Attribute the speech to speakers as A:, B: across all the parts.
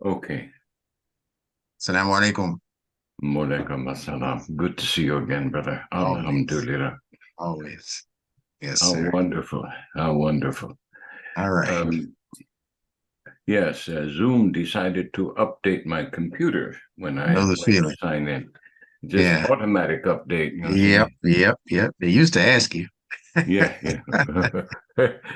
A: Okay.
B: Assalamu alaikum.
A: Molaikum assalam. Good to see you again, brother.
B: Always,
A: Alhamdulillah.
B: always. Yes,
A: How
B: sir.
A: wonderful. How wonderful.
B: All right.
A: Um, yes, Zoom decided to update my computer when
B: I know
A: I
B: the
A: went to
B: feeling.
A: sign in. Just
B: Yeah.
A: automatic update,
B: Yep,
A: see.
B: yep, yep. They used to ask you.
A: Yeah, yeah.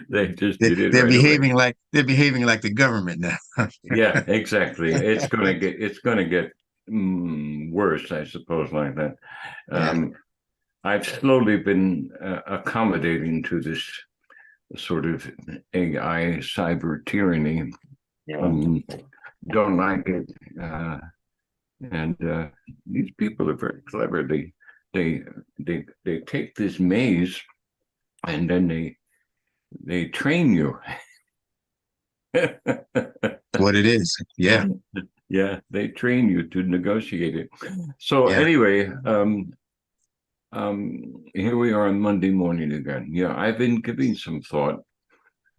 A: They just
B: They,
A: did it
B: they're
A: right away.
B: behaving like they're behaving like the government now.
A: Yeah, exactly. It's gonna get worse, I suppose, like that.
B: Yeah.
A: Um, I've slowly been accommodating to this sort of AI cyber tyranny.
B: Yeah.
A: Um, don't like it, and these people are very clever. They they take this maze and then they train you.
B: What it is. Yeah.
A: Yeah, they train you to negotiate it. So
B: Yeah.
A: anyway, here we are on Monday morning again. Yeah, I've been giving some thought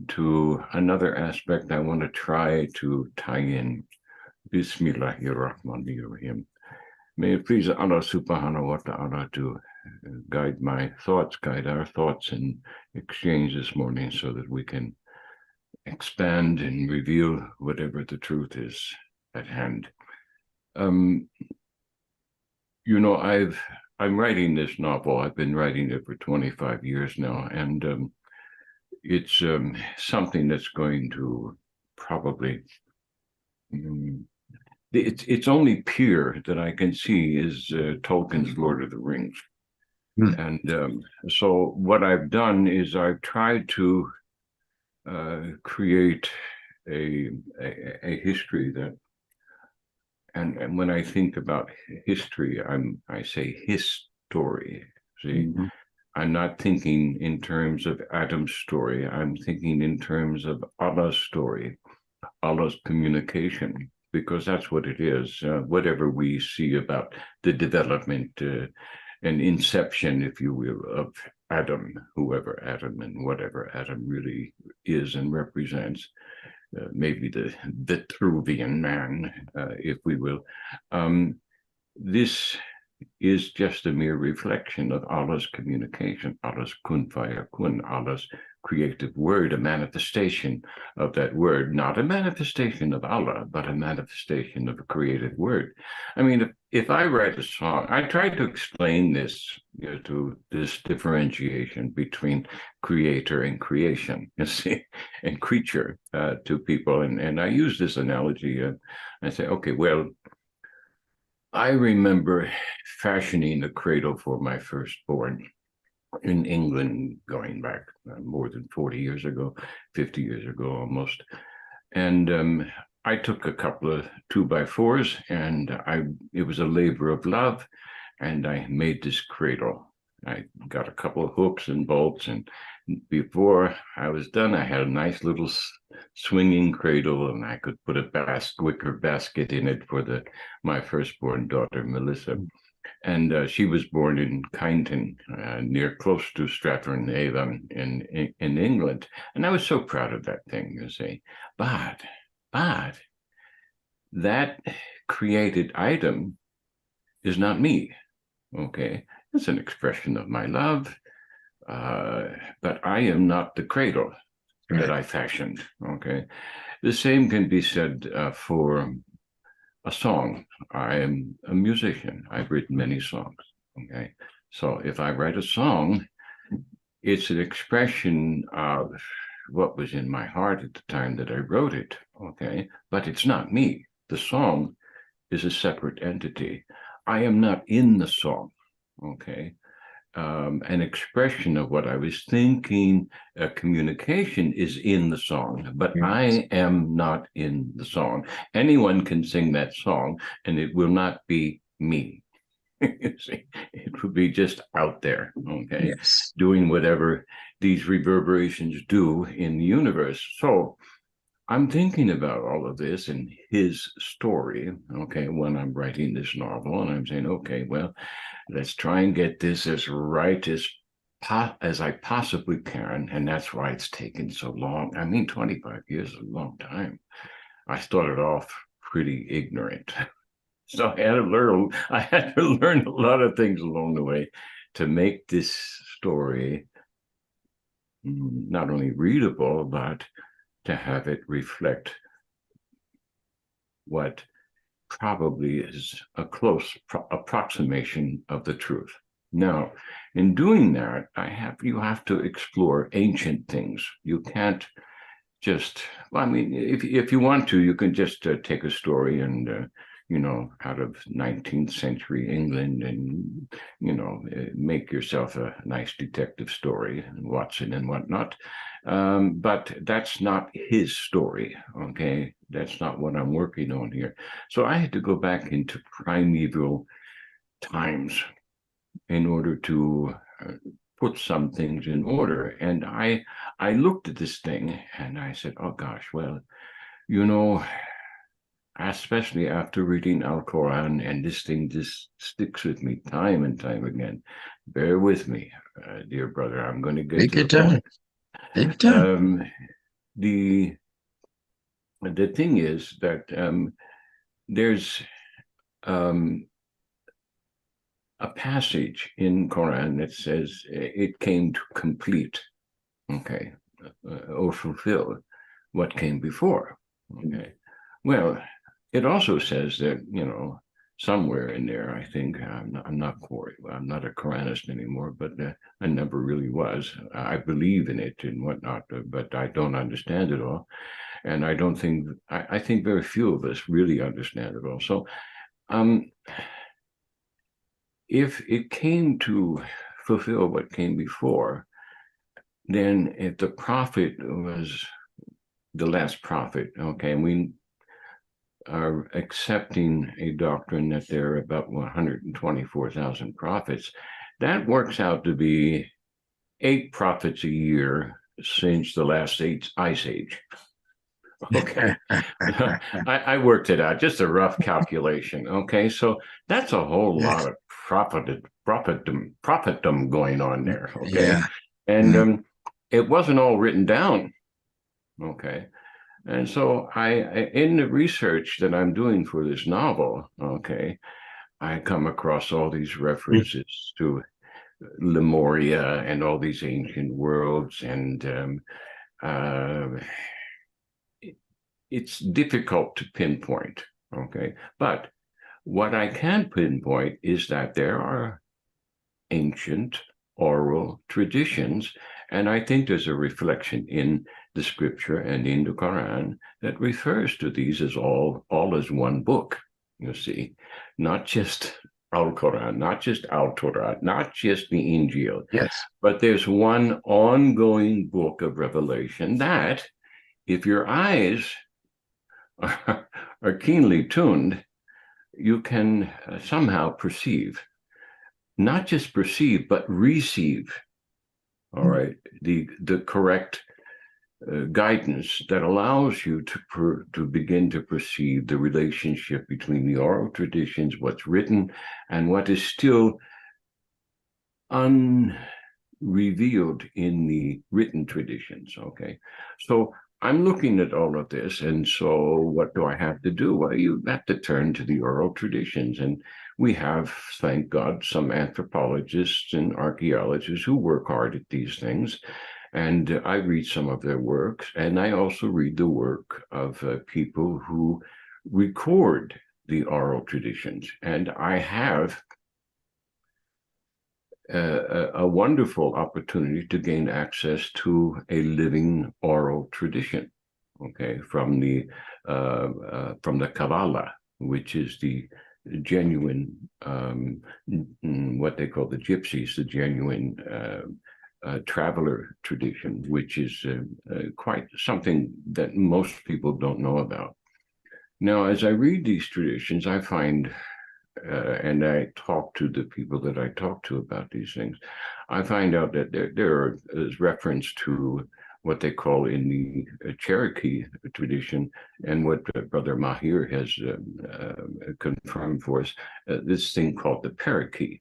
A: to another aspect I want to try to tie in. Bismillahirrahmanirrahim. May it please Allah subhanahu wa ta'ala to guide my thoughts, guide our thoughts and exchange this morning so that we can expand and reveal whatever the truth is at hand. Um, I'm writing this novel. I've been writing it for 25 years now, and it's something that's going to probably it's only peer that I can see is Tolkien's Lord of the Rings.
B: Hmm.
A: And so what I've done is I've tried to create a, a history that, and when I think about history, I say his story. See,
B: Mhm.
A: I'm not thinking in terms of Adam's story. I'm thinking in terms of Allah's story, Allah's communication, because that's what it is. Whatever we see about the development and inception, if you will, of Adam, whoever Adam and whatever Adam really is and represents, maybe the Vitruvian man, if we will. Um, this is just a mere reflection of Allah's communication, Allah's kun fayakun, Allah's creative word, a manifestation of that word, not a manifestation of Allah, but a manifestation of a creative word. I mean, if I write a song, I try to explain this, to this differentiation between creator and creation, you see, and creature to people. And I use this analogy. I say, okay, well, I remember fashioning a cradle for my firstborn in England, going back more than 40 years ago, 50 years ago almost. And I took a couple of two by fours, and it was a labor of love, and I made this cradle. I got a couple of hooks and bolts, and before I was done, I had a nice little swinging cradle, and I could put a wicker basket in it for the my firstborn daughter, Melissa. And she was born in Kyneton, near close to Stratford-on-Avon in England. And I was so proud of that thing, you see. But, but that created item is not me. Okay, it's an expression of my love, uh, but I am not the cradle that
B: Right.
A: I fashioned. Okay, the same can be said for a song. I am a musician. I've written many songs. Okay, so if I write a song, it's an expression of what was in my heart at the time that I wrote it. Okay, but it's not me. The song is a separate entity. I am not in the song. Okay, an expression of what I was thinking, a communication is in the song, but
B: Yes.
A: I am not in the song. Anyone can sing that song, and it will not be me. See, it would be just out there, okay,
B: Yes.
A: doing whatever these reverberations do in the universe. So I'm thinking about all of this and his story, okay, when I'm writing this novel, and I'm saying, okay, well, let's try and get this as right as I possibly can, and that's why it's taken so long. I mean, 25 years is a long time. I started off. pretty ignorant. So I had to learn a lot of things along the way to make this story not only readable, but to have it reflect what probably is a close approximation of the truth. Now, in doing that, you have to explore ancient things. You can't just, well, I mean, if you want to, you can just take a story and out of 19th century England and, make yourself a nice detective story, and Watson and whatnot. But that's not his story, okay? That's not what I'm working on here. So I had to go back into primeval times in order to put some things in order. And I looked at this thing and I said, oh gosh, well, especially after reading Al Quran, and this thing just sticks with me time and time again. Bear with me, dear brother. I'm going to get
B: Take
A: to
B: your
A: the
B: time.
A: point.
B: Take your time.
A: The thing is that there's a passage in Quran that says it came to complete, okay, or fulfill what came before. Okay, well, it also says that, somewhere in there, I think, I'm not a Quranist anymore, but I never really was. I believe in it and whatnot, but I don't understand it all. And I don't think, I think very few of us really understand it all. So if it came to fulfill what came before, then if the prophet was the last prophet, okay, and we are accepting a doctrine that there are about 124,000 prophets, that works out to be 8 prophets a year since the last ice age. Okay. I worked it out, just a rough calculation. Okay. So that's a whole lot of prophetdom going on there. Okay.
B: Yeah.
A: And it wasn't all written down. Okay. And so in the research that I'm doing for this novel, okay, I come across all these references to Lemuria and all these ancient worlds, and it's difficult to pinpoint, okay? But what I can pinpoint is that there are ancient oral traditions, and I think there's a reflection in the scripture and in the Quran that refers to these as all as one book, you see, not just Al-Quran, not just Al-Torah, not just the Injil,
B: Yes.
A: but there's one ongoing book of revelation that, if your eyes are keenly tuned, you can somehow perceive, not just perceive, but receive, all right, the correct guidance that allows you to begin to perceive the relationship between the oral traditions, what's written, and what is still unrevealed in the written traditions, okay? So I'm looking at all of this, and so what do I have to do? Well, you have to turn to the oral traditions, and we have, thank God, some anthropologists and archaeologists who work hard at these things, and I read some of their works, and I also read the work of people who record the oral traditions, and I have a wonderful opportunity to gain access to a living oral tradition, okay, from the Kabbalah, which is the genuine, what they call the gypsies, the genuine traveler tradition, which is quite something that most people don't know about. Now, as I read these traditions, I find and I talk to the people that I talk to about these things, I find out that there is reference to what they call in the Cherokee tradition, and what Brother Mahir has confirmed for us, this thing called the Parakeet.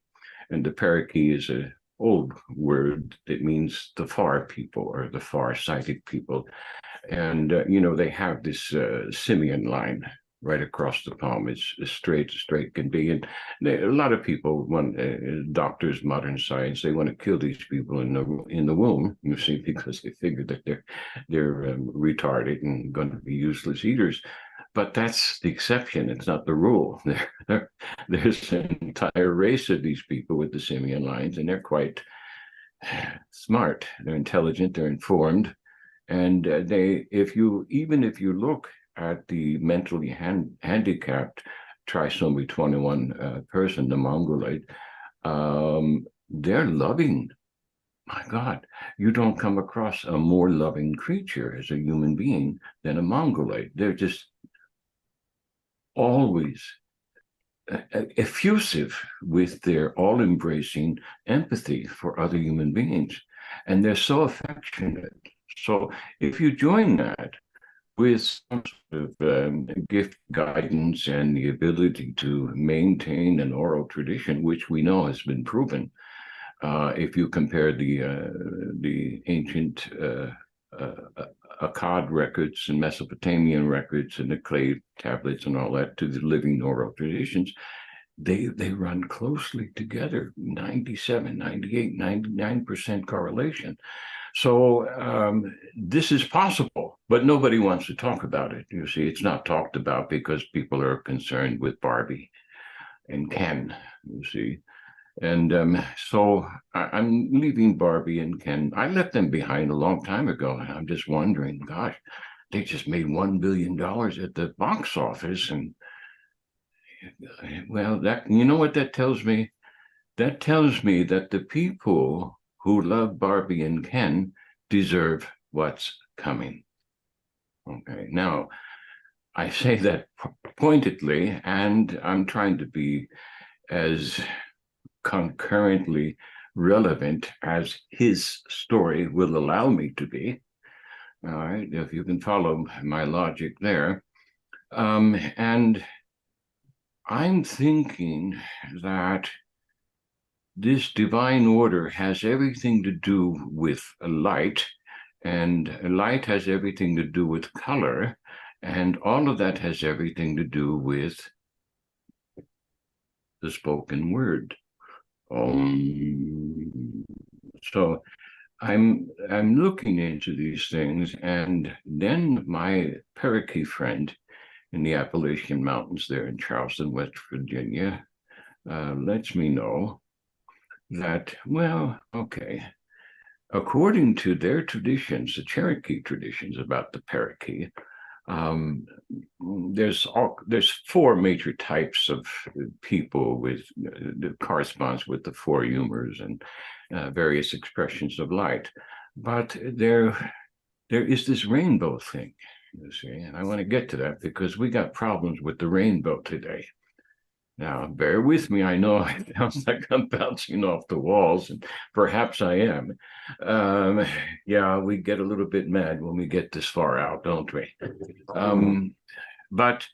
A: And the Parakeet is an old word that means the far people or the far-sighted people. And, they have this simian line right across the palm. It's as straight can be. And a lot of people, doctors, modern science, they want to kill these people in the womb. You see, because they figure that they're retarded and going to be useless eaters. But that's the exception. It's not the rule. There's an entire race of these people with the simian lines, and they're quite smart. They're intelligent. They're informed, and even if you look at the mentally handicapped trisomy 21 person, the Mongoloid, they're loving. My God, you don't come across a more loving creature as a human being than a Mongoloid. They're just always effusive with their all-embracing empathy for other human beings. And they're so affectionate. So if you join that with some sort of gift guidance and the ability to maintain an oral tradition, which we know has been proven, if you compare the ancient Akkad records and Mesopotamian records and the clay tablets and all that to the living oral traditions, they run closely together, 97, 98, 99% correlation. So this is possible, but nobody wants to talk about it. You see, it's not talked about because people are concerned with Barbie and Ken, you see. And so I'm leaving Barbie and Ken. I left them behind a long time ago, and I'm just wondering, gosh, they just made $1 billion at the box office. And well, that, you know what that tells me? That tells me that the people who love Barbie and Ken deserve what's coming. Okay, now I say that pointedly, and I'm trying to be as concurrently relevant as his story will allow me to be. All right, if you can follow my logic there. And I'm thinking that this divine order has everything to do with light, and light has everything to do with color, and all of that has everything to do with the spoken word. So I'm looking into these things, and then my Cherokee friend in the Appalachian Mountains there in Charleston, West Virginia, lets me know that, well, okay, according to their traditions, the Cherokee traditions about the Cherokee, there's four major types of people with that corresponds with the four humors and various expressions of light. But there is this rainbow thing, you see, and I want to get to that because we got problems with the rainbow today. Now, bear with me. I know it sounds like I'm bouncing off the walls, and perhaps I am. Yeah, we get a little bit mad when we get this far out, don't we? But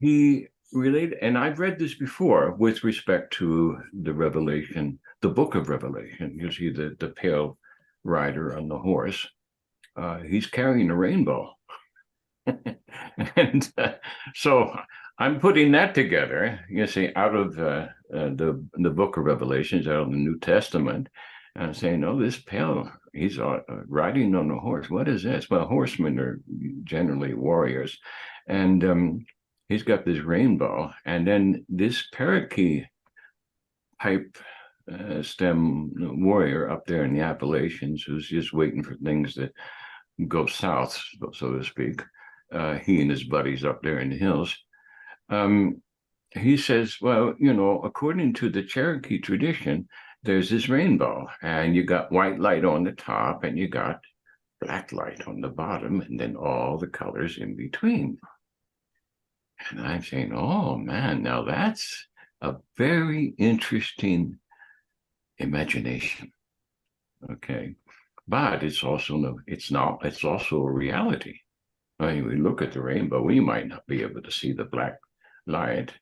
A: he related, and I've read this before with respect to the Revelation, the book of Revelation. You see the pale rider on the horse. He's carrying a rainbow. And so I'm putting that together, you see, out of the book of Revelations, out of the New Testament, and saying, oh, this pale, he's riding on a horse. What is this? Well, horsemen are generally warriors. And he's got this rainbow. And then this parakeet pipe stem warrior up there in the Appalachians who's just waiting for things that go south, so to speak. He and his buddies up there in the hills. He says, well, you know, according to the Cherokee tradition, there's this rainbow, and you got white light on the top, and you got black light on the bottom, and then all the colors in between. And I'm saying, oh man, now that's a very interesting imagination. Okay. But it's also it's also a reality. I mean, we look at the rainbow, we might not be able to see the black light.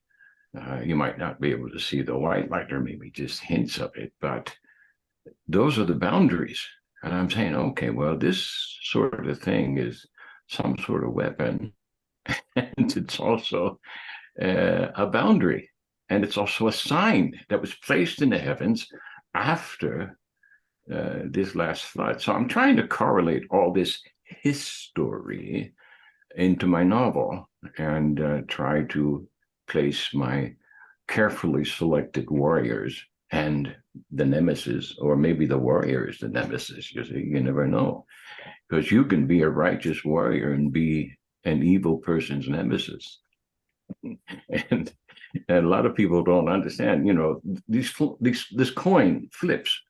A: You might not be able to see the white light, or maybe just hints of it, but those are the boundaries. And I'm saying, okay, well, this sort of thing is some sort of weapon, and it's also a boundary, and it's also a sign that was placed in the heavens after this last flood. So I'm trying to correlate all this history into my novel and try to place my carefully selected warriors and the nemesis, or maybe the warrior is the nemesis. You see, you never know, because you can be a righteous warrior and be an evil person's nemesis. and, and a lot of people don't understand. You know, this coin flips,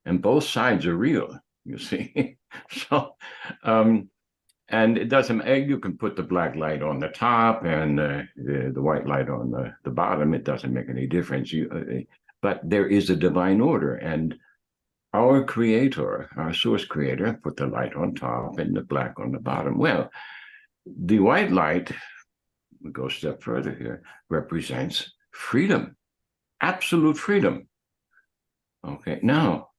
A: and both sides are real. You see, so and it doesn't. You can put the black light on the top and the white light on the bottom. It doesn't make any difference. But there is a divine order, and our creator, our source creator, put the light on top and the black on the bottom. Well, the white light, we go a step further here, represents freedom, absolute freedom. Okay, now,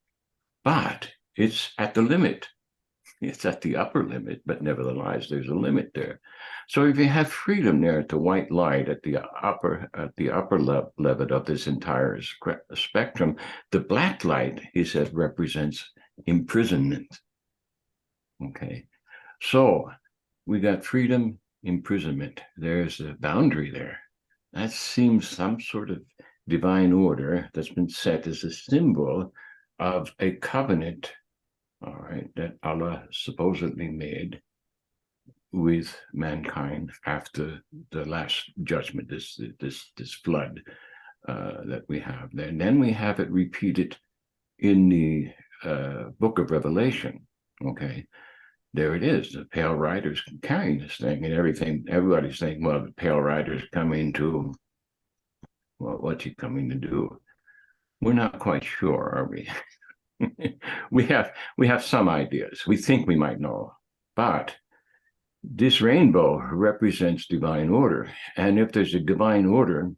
A: but it's at the limit. It's at the upper limit, but nevertheless, there's a limit there. So if you have freedom there at the white light at the upper level of this entire spectrum, the black light, he said, represents imprisonment. Okay, so we got freedom, imprisonment. There's a boundary there. That seems some sort of divine order that's been set as a symbol of a covenant, all right, that Allah supposedly made with mankind after the last judgment, this flood that we have there. And then we have it repeated in the book of Revelation. Okay, there it is. The pale riders carrying this thing and everything. Everybody's saying, well, the pale rider's coming to, well, what's he coming to do? We're not quite sure, are we? we have some ideas. We think we might know, but this rainbow represents divine order. And if there's a divine order,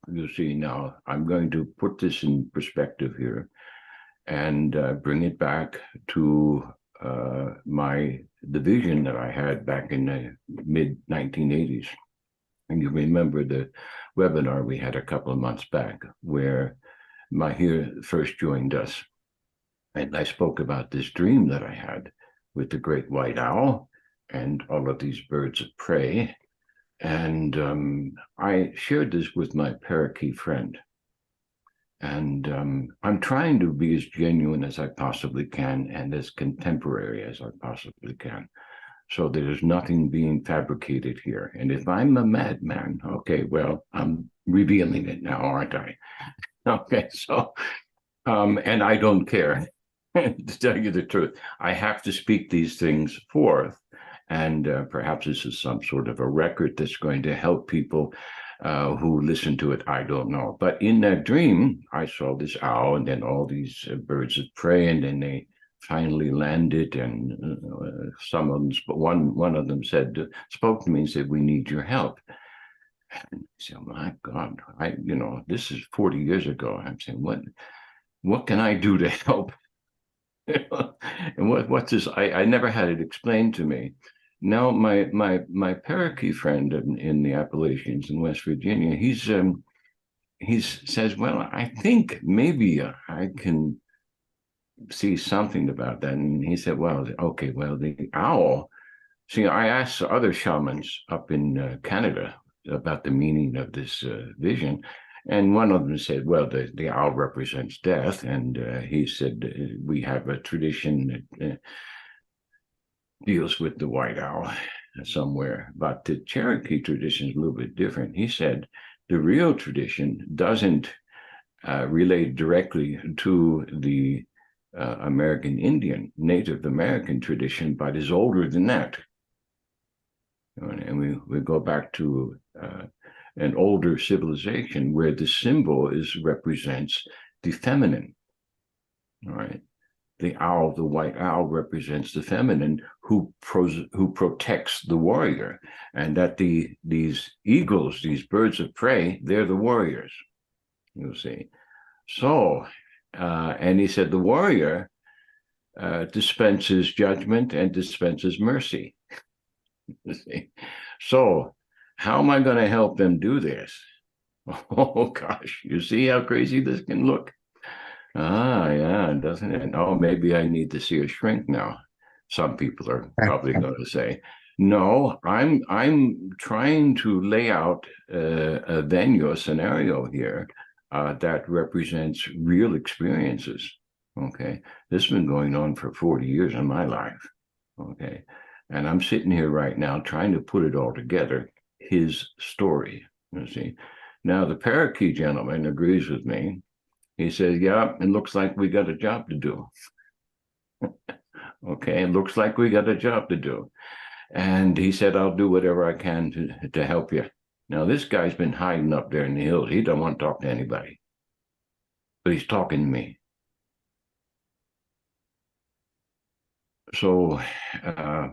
A: you'll see now, I'm going to put this in perspective here and bring it back to the vision that I had back in the mid-1980s. And you remember the webinar we had a couple of months back where Mahir first joined us. And I spoke about this dream that I had with the great white owl and all of these birds of prey. And I shared this with my parakeet friend. And I'm trying to be as genuine as I possibly can and as contemporary as I possibly can. So there's nothing being fabricated here. And if I'm a madman, okay, well, I'm revealing it now, aren't I? Okay, so, and I don't care. To tell you the truth, I have to speak these things forth. And perhaps this is some sort of a record that's going to help people who listen to it. I don't know. But in that dream, I saw this owl and then all these birds of prey, and then they finally landed. And some of them, one of them spoke to me and said, "We need your help." And I said, "Oh my God, this is 40 years ago." I'm saying, what can I do to help? And what's this? I never had it explained to me. Now my parakeet friend in the Appalachians in West Virginia, he says, well, I think maybe I can see something about that. And he said, well, okay, well, the owl. See, I asked other shamans up in Canada about the meaning of this vision. And one of them said, well, the owl represents death. And he said, we have a tradition that deals with the white owl somewhere. But the Cherokee tradition is a little bit different. He said, the real tradition doesn't relate directly to the American Indian, Native American tradition, but is older than that. And we go back to an older civilization where the symbol represents the feminine. All right, the owl, the white owl, represents the feminine who protects the warrior, and that these eagles, these birds of prey, they're the warriors. You see, so and he said the warrior dispenses judgment and dispenses mercy. You see? So, how am I going to help them do this? Oh gosh, you see how crazy this can look? Ah, yeah, doesn't it? Oh, maybe I need to see a shrink now. Some people are probably going to say, no, I'm trying to lay out a venue, a scenario here that represents real experiences. Okay, this has been going on for 40 years in my life. Okay, and I'm sitting here right now trying to put it all together. His story, you see. Now the parakeet gentleman agrees with me. He says, yeah, it looks like we got a job to do. Okay, it looks like we got a job to do. And he said, I'll do whatever I can to help you. Now, this guy's been hiding up there in the hills. He don't want to talk to anybody, but he's talking to me. So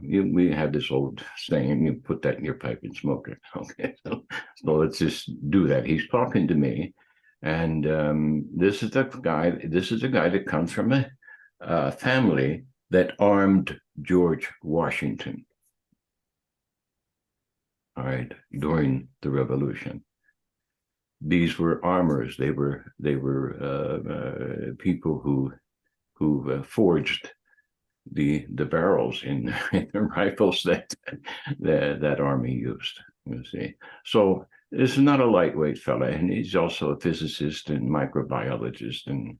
A: we have this old saying, you put that in your pipe and smoke it. Okay, so let's just do that. He's talking to me. And this is a guy that comes from a family that armed George Washington, all right, during the Revolution. These were armors. They were people who forged the barrels in the rifles that army used. You see, so this is not a lightweight fella, and he's also a physicist and microbiologist and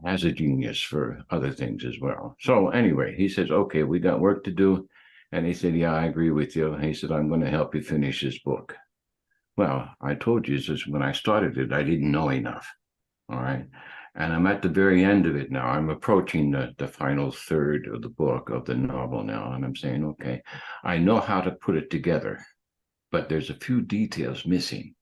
A: has a genius for other things as well. So anyway, he says, okay, we got work to do. And he said, yeah, I agree with you. He said, I'm going to help you finish this book. Well, I told you this when I started it, I didn't know enough. All right. And I'm at the very end of it now. I'm approaching the final third of the book, of the novel now. And I'm saying, okay, I know how to put it together, but there's a few details missing.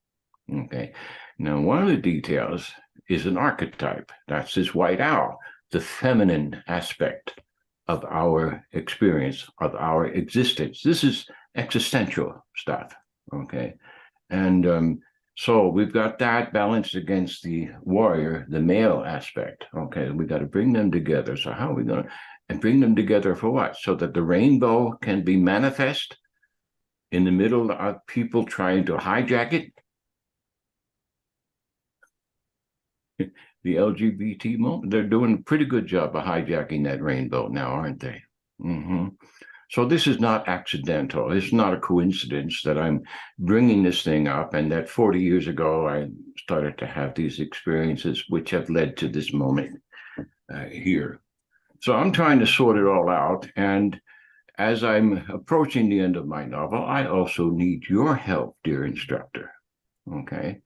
A: Okay. Now, one of the details is an archetype. That's this white owl, the feminine aspect of our experience, of our existence. This is existential stuff. Okay. And so we've got that balanced against the warrior, the male aspect. Okay. We got to bring them together. So, how are we going to and bring them together for what? So that the rainbow can be manifest in the middle of people trying to hijack it. The LGBT movement, they're doing a pretty good job of hijacking that rainbow now, aren't they? Mm-hmm. So this is not accidental. It's not a coincidence that I'm bringing this thing up and that 40 years ago I started to have these experiences which have led to this moment here. So I'm trying to sort it all out. And as I'm approaching the end of my novel, I also need your help, dear instructor. Okay.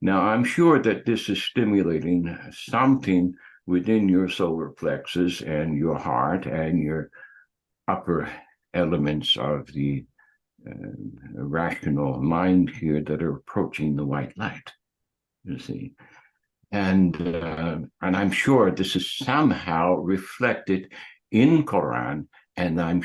A: Now, I'm sure that this is stimulating something within your solar plexus and your heart and your upper elements of the rational mind here that are approaching the white light, you see. And I'm sure this is somehow reflected in Quran, and I'm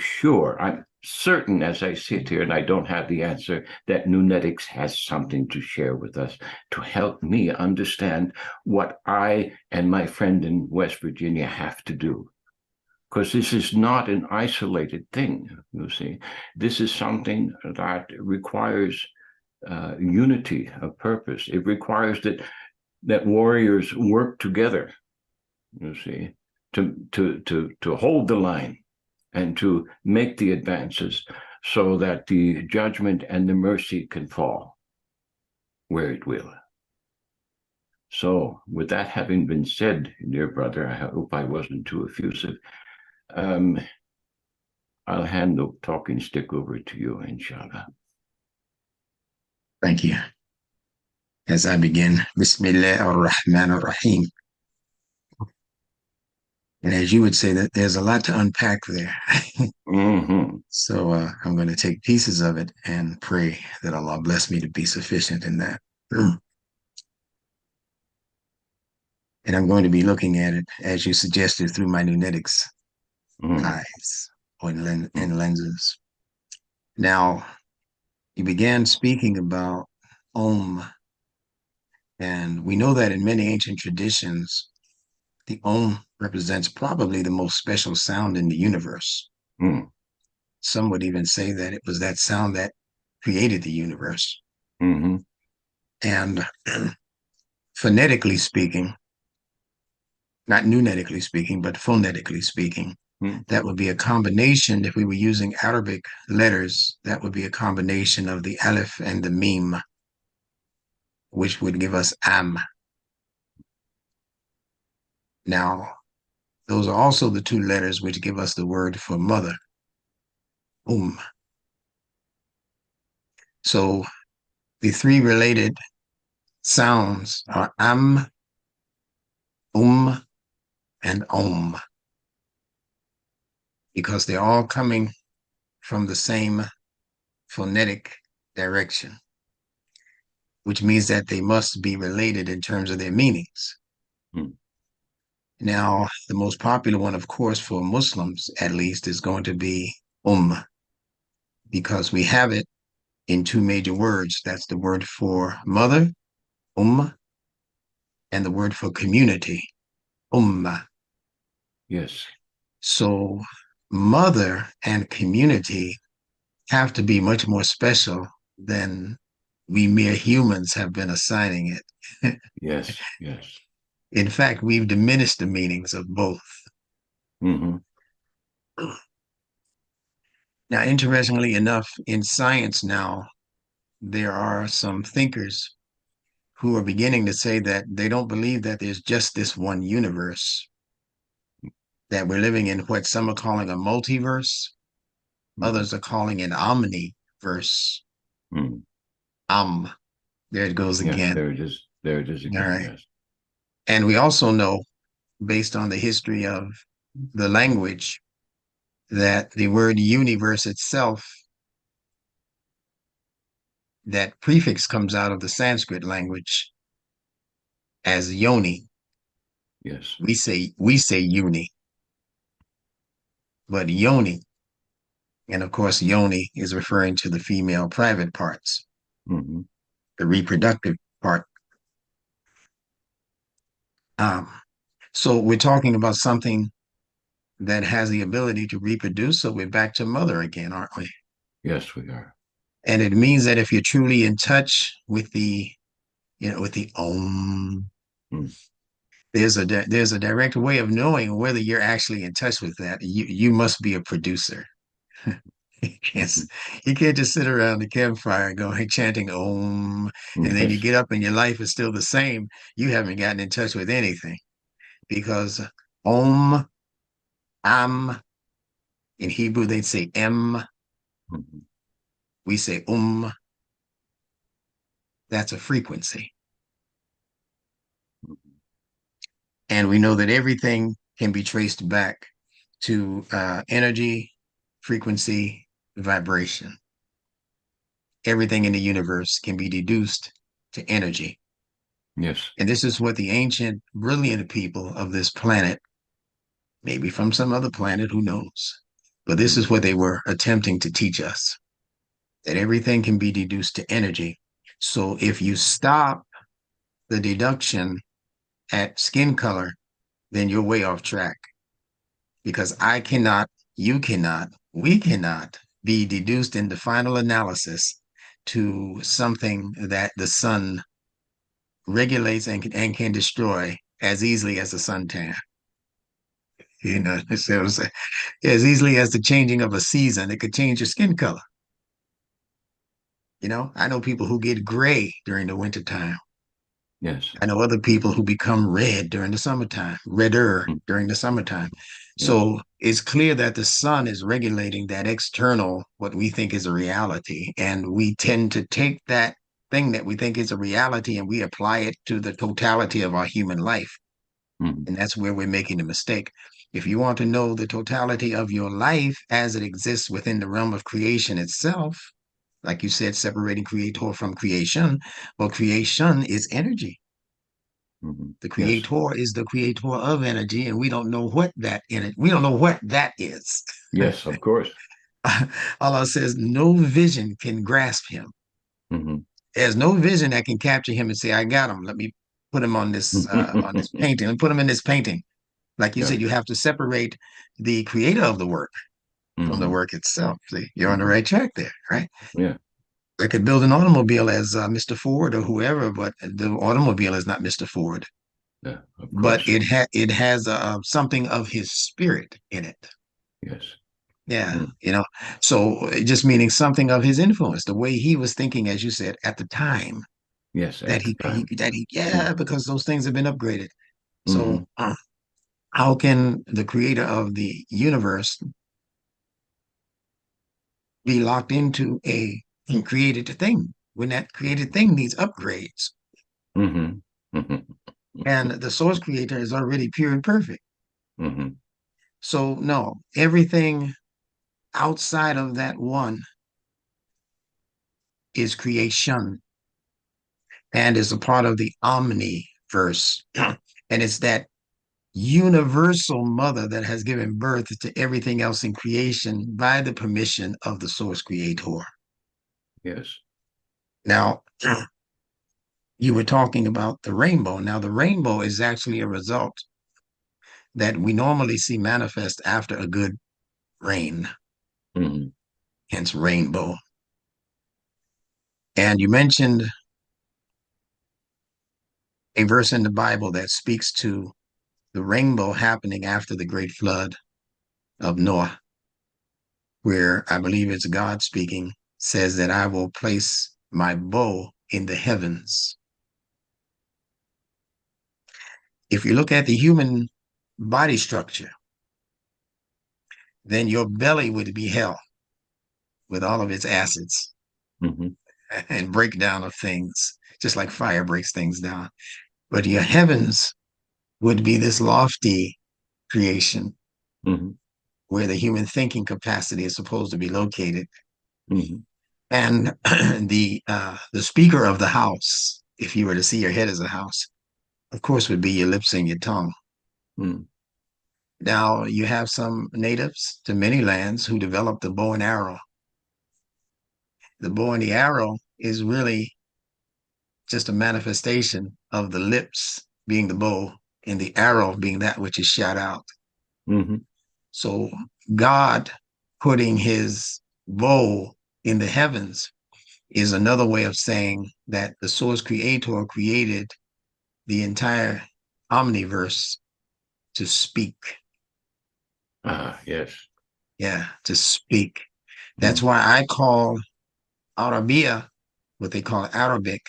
A: certain as I sit here and I don't have the answer that Nunetics has something to share with us to help me understand what I and my friend in West Virginia have to do. Because this is not an isolated thing, you see. This is something that requires unity of purpose. It requires that warriors work together, you see, to hold the line and to make the advances so that the judgment and the mercy can fall where it will. So with that having been said, dear brother, I hope I wasn't too effusive. I'll hand the talking stick over to you, inshallah.
B: Thank you. As I begin, Bismillah ar-Rahman ar-Rahim. And as you would say, that there's a lot to unpack there.
A: Mm-hmm.
B: So I'm going to take pieces of it and pray that Allah bless me to be sufficient in that. And I'm going to be looking at it, as you suggested, through my Nunetics eyes or in lenses. Now, you began speaking about Om, and we know that in many ancient traditions, the Om represents probably the most special sound in the universe. Some would even say that it was that sound that created the universe.
A: Mm-hmm.
B: And phonetically speaking, not nunetically speaking, but phonetically speaking,
A: Mm-hmm.
B: that would be a combination. If we were using Arabic letters, that would be a combination of the Aleph and the Mim, which would give us Am. Now, those are also the two letters which give us the word for mother, Um. So the three related sounds are Am, and Om, because they're all coming from the same phonetic direction, which means that they must be related in terms of their meanings.
A: Mm-hmm.
B: Now, the most popular one, of course, for Muslims at least, is going to be because we have it in two major words. That's the word for mother, umm, and the word for community, ummah.
A: Yes.
B: So, mother and community have to be much more special than we mere humans have been assigning it.
A: Yes. Yes.
B: In fact, we've diminished the meanings of both.
A: Mm-hmm.
B: Now, interestingly enough, in science now, there are some thinkers who are beginning to say that they don't believe that there's just this one universe, that we're living in what some are calling a multiverse,
A: Mm-hmm.
B: others are calling an omniverse.
A: Mm-hmm.
B: Um, there it goes
A: Yes,
B: again.
A: there it is. There it is
B: All
A: again.
B: right.
A: Yes.
B: And we also know, based on the history of the language, that the word universe itself, that prefix comes out of the Sanskrit language as yoni.
A: Yes.
B: We say uni, but yoni, and of course yoni is referring to the female private parts,
A: Mm-hmm.
B: the reproductive part. Um, so we're talking about something that has the ability to reproduce. So we're back to mother again, aren't we?
A: Yes, we are.
B: And it means that if you're truly in touch with the om,
A: Mm.
B: there's a direct way of knowing whether you're actually in touch with that. You must be a producer. Yes, you can't just sit around the campfire going chanting om, and then you
A: Yes.
B: get up and your life is still the same. You haven't gotten in touch with anything because om, am, in Hebrew they'd say em,
A: Mm-hmm.
B: we say that's a frequency. And we know that everything can be traced back to energy, frequency, vibration. Everything in the universe can be deduced to energy.
A: Yes.
B: And this is what the ancient, brilliant people of this planet, maybe from some other planet, who knows? But this is
A: Mm.
B: what they were attempting to teach us, that everything can be deduced to energy. So if you stop the deduction at skin color, then you're way off track, because I cannot, you cannot, we cannot be deduced in the final analysis to something that the sun regulates and can destroy as easily as the suntan. So as easily as the changing of a season, it could change your skin color. I know people who get gray during the wintertime.
A: Yes.
B: I know other people who become red during the summertime, redder
A: Mm.
B: during the summertime.
A: Yes.
B: So it's clear that the sun is regulating that external, what we think is a reality. And we tend to take that thing that we think is a reality and we apply it to the totality of our human life.
A: Mm.
B: And that's where we're making a mistake. If you want to know the totality of your life as it exists within the realm of creation itself, like you said, separating creator from creation, well, creation is energy.
A: Mm.
B: The
A: Yes.
B: creator is the creator of energy, and we don't know what that in it. We don't know what that is.
A: Yes, of course.
B: Allah says no vision can grasp him.
A: Mm-hmm.
B: There's no vision that can capture him and say, "I got him. Let me put him on this painting and put him in this painting." Like you
A: Yeah.
B: said, you have to separate the creator of the work from the
A: Mm-hmm.
B: work itself. See, you're on the
A: Mm-hmm.
B: right track there, right?
A: Yeah.
B: I could build an automobile as Mr. Ford or whoever, but the automobile is not Mr. Ford.
A: Yeah. Of
B: But
A: course.
B: it has something of his spirit in it.
A: Yes.
B: Yeah,
A: Mm.
B: so just meaning something of his influence, the way he was thinking, as you said, at the time
A: Yes.
B: that
A: At the time. Mm.
B: yeah, because those things have been upgraded.
A: Mm-hmm.
B: So how can the creator of the universe be locked into a created thing when that created thing needs upgrades?
A: Mm-hmm. Mm-hmm.
B: And the source creator is already pure and perfect.
A: Mm-hmm.
B: So no, everything outside of that one is creation and is a part of the omniverse. And it's that universal mother that has given birth to everything else in creation by the permission of the source creator.
A: Yes.
B: Now, you were talking about the rainbow. Now, the rainbow is actually a result that we normally see manifest after a good rain,
A: Mm-hmm.
B: hence rainbow. And you mentioned a verse in the Bible that speaks to the rainbow happening after the great flood of Noah, where I believe it's God speaking, says that I will place my bow in the heavens. If you look at the human body structure, then your belly would be hell with all of its acids
A: Mm-hmm.
B: and breakdown of things, just like fire breaks things down. But your heavens would be this lofty creation
A: Mm-hmm.
B: where the human thinking capacity is supposed to be located.
A: Mm-hmm.
B: And the speaker of the house, if you were to see your head as a house, of course, would be your lips and your tongue.
A: Mm.
B: Now, you have some natives to many lands who developed the bow and arrow. The bow and the arrow is really just a manifestation of the lips being the bow and the arrow being that which is shot out.
A: Mm-hmm.
B: So, God putting his bow in the heavens is another way of saying that the source creator created the entire omniverse to speak.
A: Ah, yes.
B: Yeah, to speak. That's
A: Mm.
B: why I call Arabia what they call Arabic.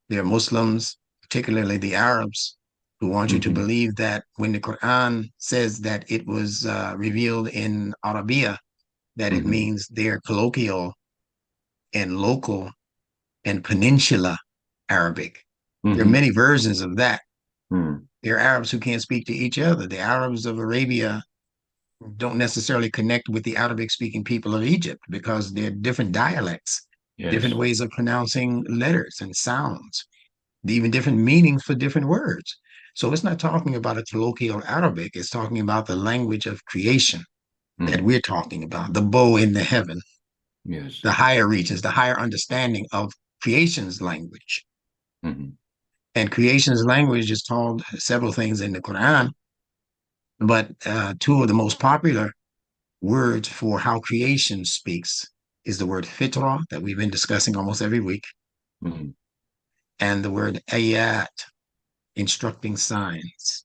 B: They're Muslims, particularly the Arabs, who want you to
A: Mm-hmm.
B: believe that when the Quran says that it was revealed in Arabia, that it
A: Mm-hmm.
B: means they're colloquial and local and peninsula Arabic. There are
A: Mm-hmm.
B: many versions of that.
A: Mm.
B: There are Arabs who can't speak to each other. The Arabs of Arabia don't necessarily connect with the Arabic speaking people of Egypt because they're different dialects, different
A: Yes.
B: ways of pronouncing letters and sounds, even different meanings for different words. So it's not talking about a colloquial Arabic, it's talking about the language of creation that
A: Mm.
B: we're talking about, the bow in the heaven,
A: Yes.
B: the higher reaches, the higher understanding of creation's language.
A: Mm-hmm.
B: And creation's language is called several things in the Quran, but two of the most popular words for how creation speaks is the word fitra that we've been discussing almost every week,
A: Mm-hmm.
B: and the word ayat, instructing signs.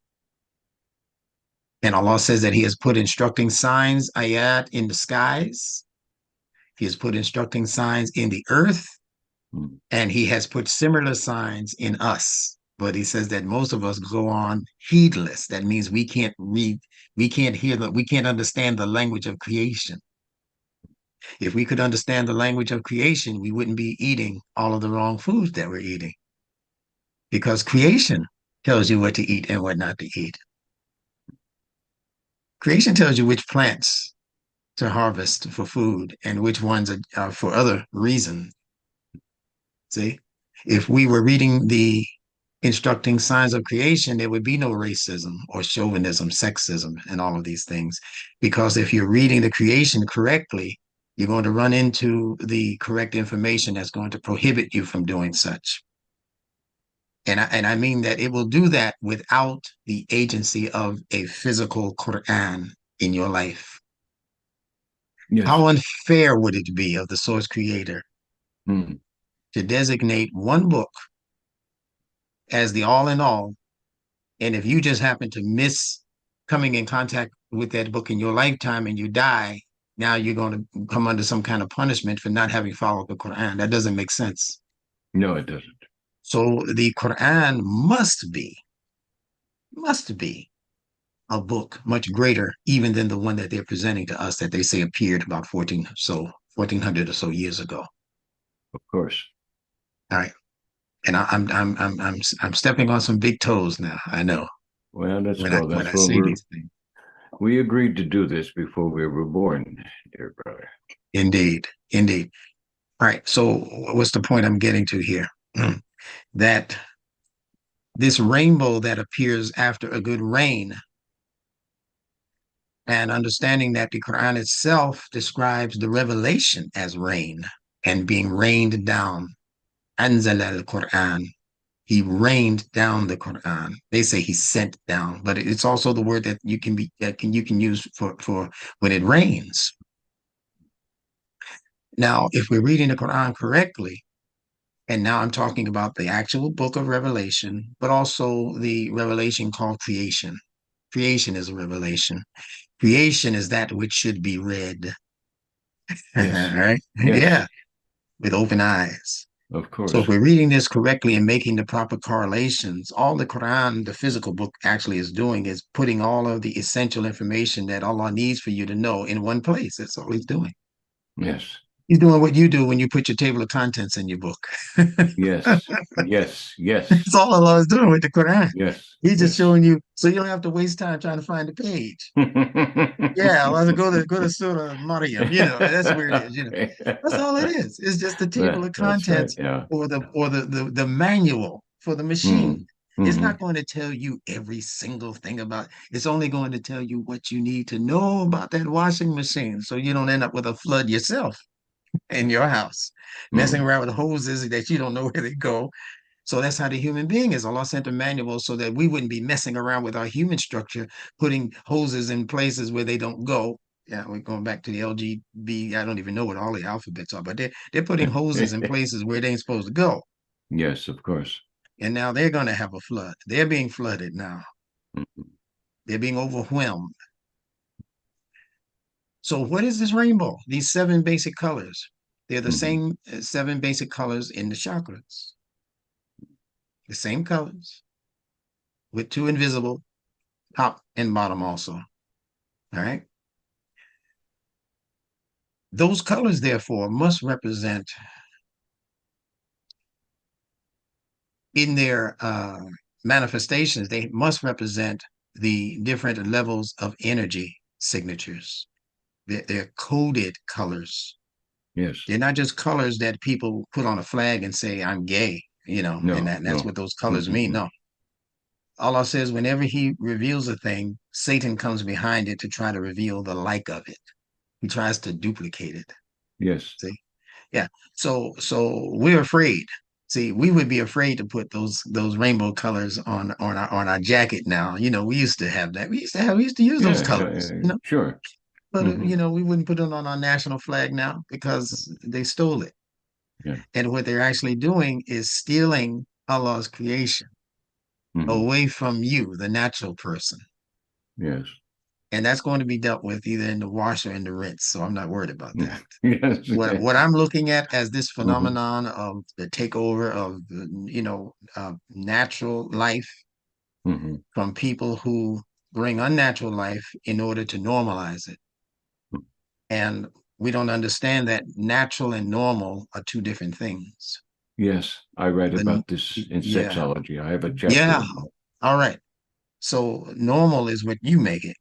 B: And Allah says that He has put instructing signs, ayat, in the skies. He has put instructing signs in the earth,
A: Mm.
B: and He has put similar signs in us. But He says that most of us go on heedless. That means we can't read, we can't hear, we can't understand the language of creation. If we could understand the language of creation, we wouldn't be eating all of the wrong foods that we're eating because creation tells you what to eat and what not to eat. Creation tells you which plants to harvest for food and which ones are for other reasons. See, if we were reading the instructing signs of creation, there would be no racism or chauvinism, sexism, and all of these things. Because if you're reading the creation correctly, you're going to run into the correct information that's going to prohibit you from doing such. And I mean that it will do that without the agency of a physical Quran in your life.
A: Yes.
B: How unfair would it be of the source creator
A: Mm.
B: to designate one book as the all in all? And if you just happen to miss coming in contact with that book in your lifetime and you die, now you're going to come under some kind of punishment for not having followed the Quran. That doesn't make sense.
A: No, it doesn't.
B: So the Quran must be a book much greater even than the one that they're presenting to us that they say appeared about 1400 or so years ago.
A: Of course.
B: All right. And I'm stepping on some big toes now. I know
A: Well, that's
B: when I
A: well,
B: when
A: that's
B: I
A: what
B: say these things.
A: we agreed to do this before we were born, dear brother.
B: Indeed, indeed. All right. So what's the point I'm getting to here? That this rainbow that appears after a good rain, and understanding that the Quran itself describes the revelation as rain and being rained down. Anzal al-Quran. He rained down the Quran. They say he sent down, but it's also the word that you can use for when it rains. Now, if we're reading the Quran correctly, and now I'm talking about the actual book of Revelation, but also the revelation called creation. Creation is a revelation. Creation is that which should be read.
A: Yes.
B: Right?
A: Yes.
B: Yeah, with open eyes.
A: Of
B: So if
A: course.
B: we're reading this correctly and making the proper correlations, all the Quran, the physical book, actually is doing is putting all of the essential information that Allah needs for you to know in one place. That's all He's doing.
A: Yes.
B: He's doing what you do when you put your table of contents in your book.
A: Yes. Yes. Yes.
B: That's all Allah is doing with the Quran.
A: Yes.
B: He's just
A: Yes.
B: showing you, so you don't have to waste time trying to find the page. Yeah, Allah, go to Surah Maryam. That's where it is.
A: Okay.
B: That's all it is. It's just the table of
A: That's right.
B: contents
A: Yeah.
B: or the manual for the machine.
A: Mm.
B: It's
A: Hmm.
B: not going to tell you every single thing about. It's only going to tell you what you need to know about that washing machine, so you don't end up with a flood yourself in your house, messing
A: Mm.
B: around with hoses that you don't know where they go. So that's how the human being is. Allah sent a manual so that we wouldn't be messing around with our human structure, putting hoses in places where they don't go. Yeah, we're going back to the LGB. I don't even know what all the alphabets are, but they're putting hoses in places where they ain't supposed to go.
A: Yes, of course.
B: And now they're going to have a flood. They're being flooded now.
A: Mhm.
B: They're being overwhelmed. So what is this rainbow? These seven basic colors. They're the
A: Mhm.
B: same seven basic colors in the chakras. The same colors with two invisible top and bottom also. All right. Those colors, therefore, must represent in their manifestations, they must represent the different levels of energy signatures. They're coded colors.
A: Yes.
B: They're not just colors that people put on a flag and say, I'm gay, and,
A: No,
B: that's
A: no.
B: what those colors mean.
A: Mhm.
B: No. Allah says, whenever He reveals a thing, Satan comes behind it to try to reveal the like of it. He tries to duplicate it.
A: Yes.
B: See? Yeah. So we're afraid. See, we would be afraid to put those rainbow colors on our jacket now. We used to have that. We used to use those
A: Yeah, yeah,
B: colors,
A: yeah. Sure.
B: but
A: Hmm.
B: we wouldn't put it on our national flag now because they stole it.
A: Yeah.
B: And what they're actually doing is stealing Allah's creation
A: Hmm.
B: away from you, the natural person.
A: Yes.
B: And that's going to be dealt with either in the wash or in the rinse. So I'm not worried about
A: Mm.
B: that.
A: Yes.
B: What I'm looking at as this
A: Hmm.
B: phenomenon of the takeover of natural life
A: Hmm.
B: from people who bring unnatural life in order to normalize it. And we don't understand that natural and normal are two different things.
A: Yes, I write
B: The,
A: about this in
B: yeah,
A: sexology. I have a chapter
B: yeah.
A: in that.
B: All right. So normal is what you make it.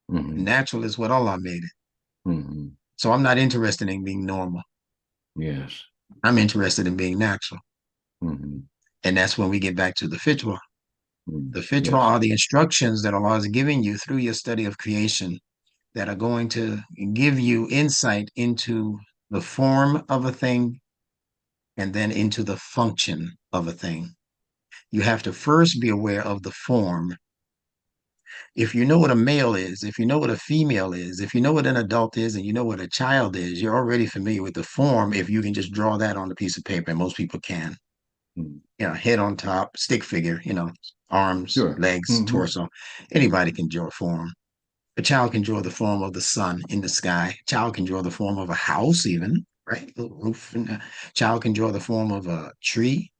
A: Hmm.
B: Natural is what Allah made it.
A: Hmm.
B: So I'm not interested in being normal.
A: Yes.
B: I'm interested in being natural.
A: Hmm.
B: And that's when we get back to the fitwa.
A: Mm.
B: The fitwa
A: Yes.
B: are the instructions that Allah is giving you through your study of creation that are going to give you insight into the form of a thing and then into the function of a thing. You have to first be aware of the form If you know what a male is, if you know what a female is, if you know what an adult is, and you know what a child is, you're already familiar with the form if you can just draw that on a piece of paper, and most people can.
A: Mm.
B: Head on top, stick figure, arms,
A: Sure.
B: legs,
A: Hmm.
B: torso. Anybody can draw a form. A child can draw the form of the sun in the sky. A child can draw the form of a house, even, right? A roof. And a child can draw the form of a tree,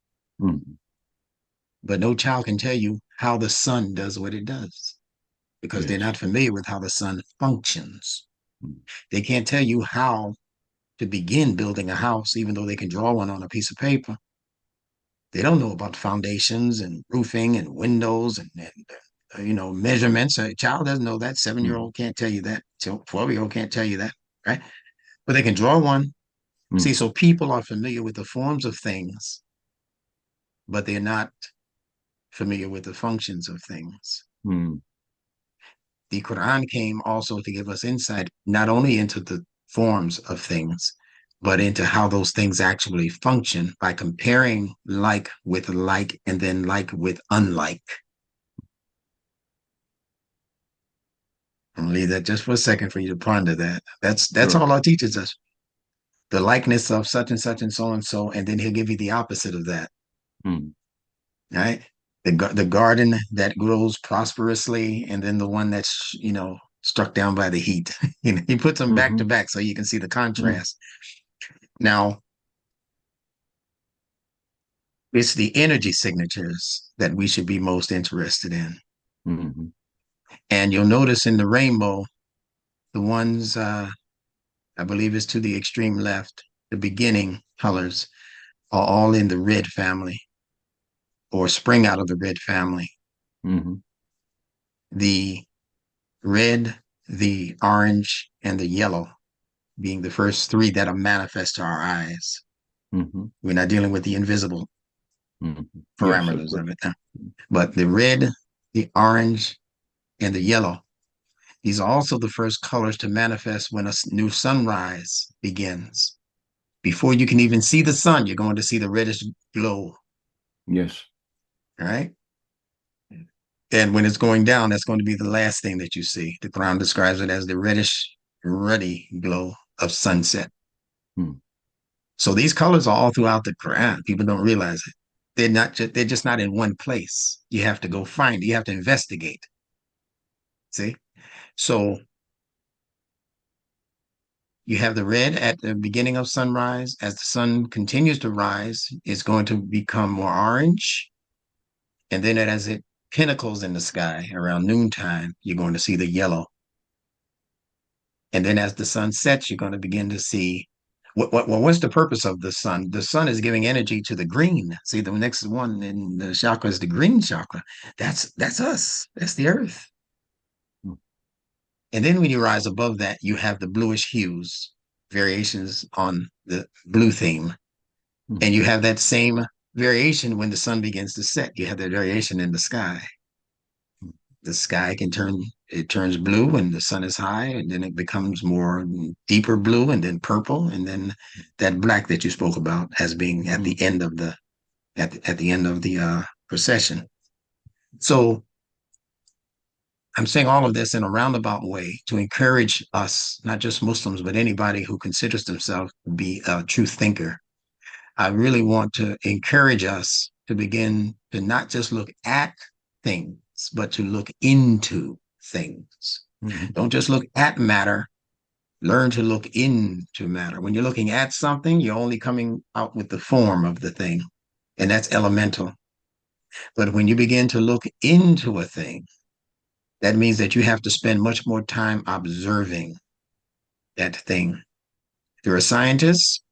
A: Hmm.
B: but no child can tell you how the sun does what it does because they're
A: Yes.
B: not familiar with how the sun functions.
A: Mm.
B: They can't tell you how to begin building a house, even though they can draw one on a piece of paper. They don't know about foundations and roofing and windows and measurements. A child doesn't know that. 7-year
A: Mm.
B: old can't tell you that. 12-year old can't tell you that, right? But they can draw one. See,
A: Mm.
B: so people are familiar with the forms of things, but they're not familiar with the functions of things.
A: Mm.
B: The Quran came also to give us insight not only into the forms of things, but into how those things actually function by comparing like with like and then like with unlike. I'll leave that just for a second for you to ponder that. That's
A: Sure.
B: all our teaches us. The likeness of such and so, and then he'll give you the opposite of that.
A: Mm.
B: Right? The garden that grows prosperously, and then the one that's struck down by the heat. He puts them back to
A: Hmm.
B: back so you can see the
A: Mm.
B: contrast. Now, it's the energy signatures that we should be most interested in.
A: Hmm.
B: And you'll notice in the rainbow, the ones I believe is to the extreme left, the beginning colors are all in the red family or spring out of the red family.
A: Hmm.
B: The red, the orange, and the yellow being the first three that are manifest to our eyes.
A: Hmm.
B: We're not dealing with the invisible
A: Hmm. Yes, of
B: parameters
A: course.
B: of it. But the red, the orange, and the yellow, these are also the first colors to manifest when a new sunrise begins. Before you can even see the sun, you're going to see the reddish glow.
A: Yes.
B: All right. And when it's going down, that's going to be the last thing that you see. The Quran describes it as the reddish, ruddy glow of sunset.
A: Mm.
B: So these colors are all throughout the Quran. People don't realize it. They're just not in one place. You have to go find it. You have to investigate. See? So you have the red at the beginning of sunrise. As the sun continues to rise, it's going to become more orange. And then as it pinnacles in the sky around noontime, you're going to see the yellow. And then as the sun sets, you're going to begin to see what's the purpose of the sun? The sun is giving energy to the green. See, the next one in the chakra is the green chakra. That's us. That's the earth.
A: Mm.
B: And then when you rise above that, you have the bluish hues, variations on the blue theme. And
A: Mm.
B: you have that same variation when the sun begins to set. You have that variation in the sky. The sky it turns blue when the sun is high, and then it becomes more deeper blue and then purple, and then that black that you spoke about as being at
A: Mm.
B: the end of the procession. So I'm saying all of this in a roundabout way to encourage us, not just Muslims, but anybody who considers themselves to be a true thinker. I really want to encourage us to begin to not just look at things, but to look into things.
A: Mm.
B: Don't just look at matter, learn to look into matter. When you're looking at something, you're only coming out with the form of the thing, and that's elemental. But when you begin to look into a thing, that means that you have to spend much more time observing that thing. There are scientists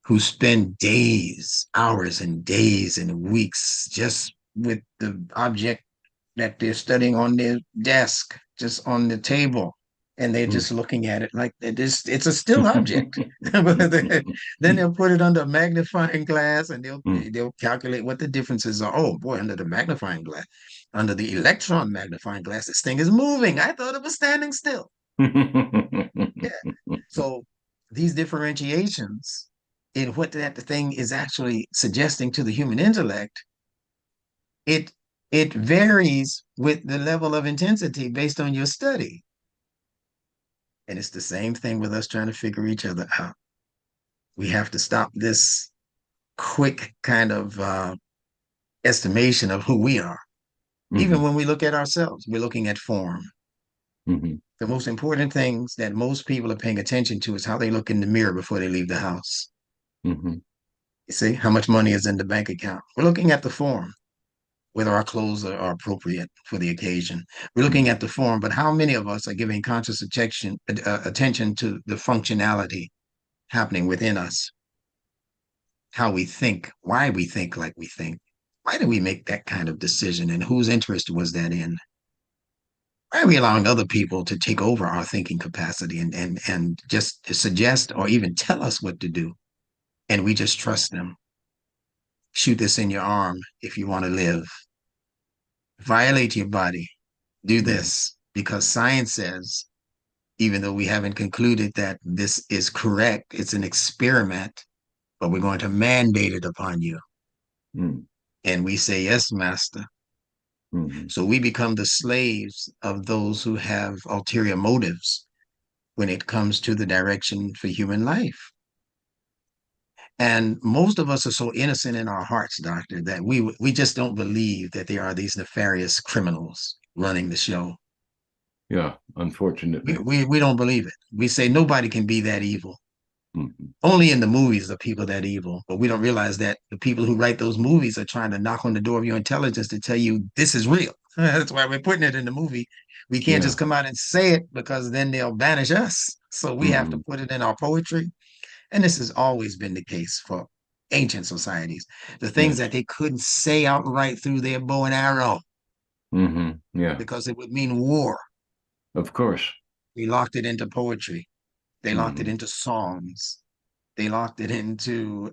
B: who spend days, hours, and days and weeks just with the object that they're studying on their desk, just on the table. And they're
A: Mm.
B: just looking at it like it's a still object. Then they'll put it under a magnifying glass and
A: Mm.
B: they'll calculate what the differences are. Oh boy, under the magnifying glass, under the electron magnifying glass, this thing is moving. I thought it was standing still. Yeah. So these differentiations in what that the thing is actually suggesting to the human intellect, it It varies with the level of intensity based on your study. And it's the same thing with us trying to figure each other out. We have to stop this quick kind of estimation of who we are. Even
A: Hmm.
B: when we look at ourselves, we're looking at form.
A: Hmm.
B: The most important things that most people are paying attention to is how they look in the mirror before they leave the house.
A: Hmm.
B: You see, how much money is in the bank account? We're looking at the form, whether our clothes are appropriate for the occasion. We're looking
A: Hmm.
B: at the form, but how many of us are giving conscious attention to the functionality happening within us, how we think, why we think like we think? Why did we make that kind of decision, and whose interest was that in? Why are we allowing other people to take over our thinking capacity and just suggest or even tell us what to do? And we just trust them. Shoot this in your arm if you want to live. Violate your body. Do
A: Yeah.
B: this because science says, even though we haven't concluded that this is correct, it's an experiment, but we're going to mandate it upon you.
A: Mm.
B: And we say, yes, master.
A: Hmm.
B: So we become the slaves of those who have ulterior motives when it comes to the direction for human life. And most of us are so innocent in our hearts, doctor, that we just don't believe that there are these nefarious criminals running the show.
A: Yeah,
B: We,
A: unfortunately.
B: we, we don't believe it. We say nobody can be that evil.
A: Hmm.
B: Only in the movies are people that evil, but we don't realize that the people who write those movies are trying to knock on the door of your intelligence to tell you this is real. That's why we're putting it in the movie. We can't just
A: Yeah.
B: come out and say it because then they'll banish us. So we have to
A: Hmm.
B: put it in our poetry. And this has always been the case for ancient societies. The things
A: Yes.
B: that they couldn't say outright through their bow and arrow
A: Yeah.
B: because it would mean war.
A: Of course.
B: They locked it into poetry. They locked it
A: Hmm.
B: into songs. They locked it into,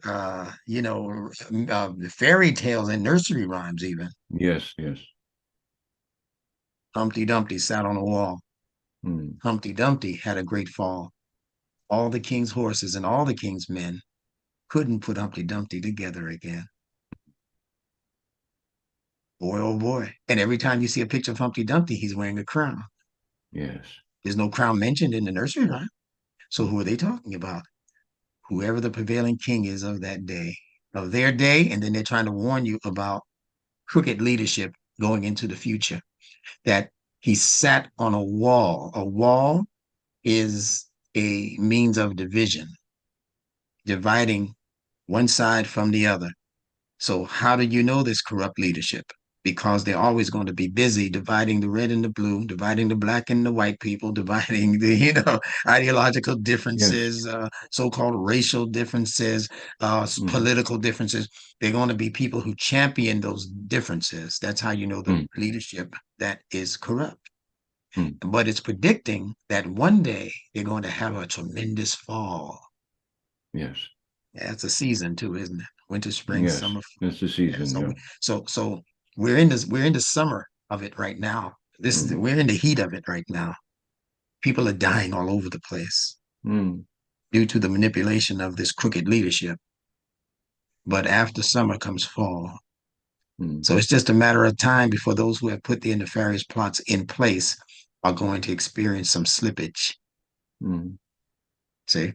B: fairy tales and nursery rhymes, even.
A: Yes. Yes.
B: Humpty Dumpty sat on a wall.
A: Mm.
B: Humpty Dumpty had a great fall. All the king's horses and all the king's men couldn't put Humpty Dumpty together again. Boy, oh boy. And every time you see a picture of Humpty Dumpty, he's wearing a crown.
A: Yes.
B: There's no crown mentioned in the nursery rhyme. So who are they talking about? Whoever the prevailing king is of that day, of their day. And then they're trying to warn you about crooked leadership going into the future, that he sat on a wall. A wall is a means of division, dividing one side from the other. So, how do you know this corrupt leadership? Because they're always going to be busy dividing the red and the blue, dividing the black and the white people, dividing the ideological
A: Yes.
B: differences, so-called racial differences,
A: Hmm.
B: political differences. They're going to be people who champion those differences. That's how you know the
A: Mm.
B: leadership that is corrupt.
A: Mm.
B: But it's predicting that one day they're going to have a tremendous fall.
A: Yes.
B: Yeah, it's a season too, isn't it? Winter, spring,
A: Yes.
B: summer.
A: It's the
B: Yeah,
A: season.
B: so
A: Yeah.
B: so we're in the summer of it right now.
A: Hmm.
B: We're in the heat of it right now. People are dying all over the place
A: Mm.
B: due to the manipulation of this crooked leadership. But after summer comes fall.
A: Mm.
B: So it's just a matter of time before those who have put the nefarious plots in place are going to experience some slippage.
A: Mm.
B: See,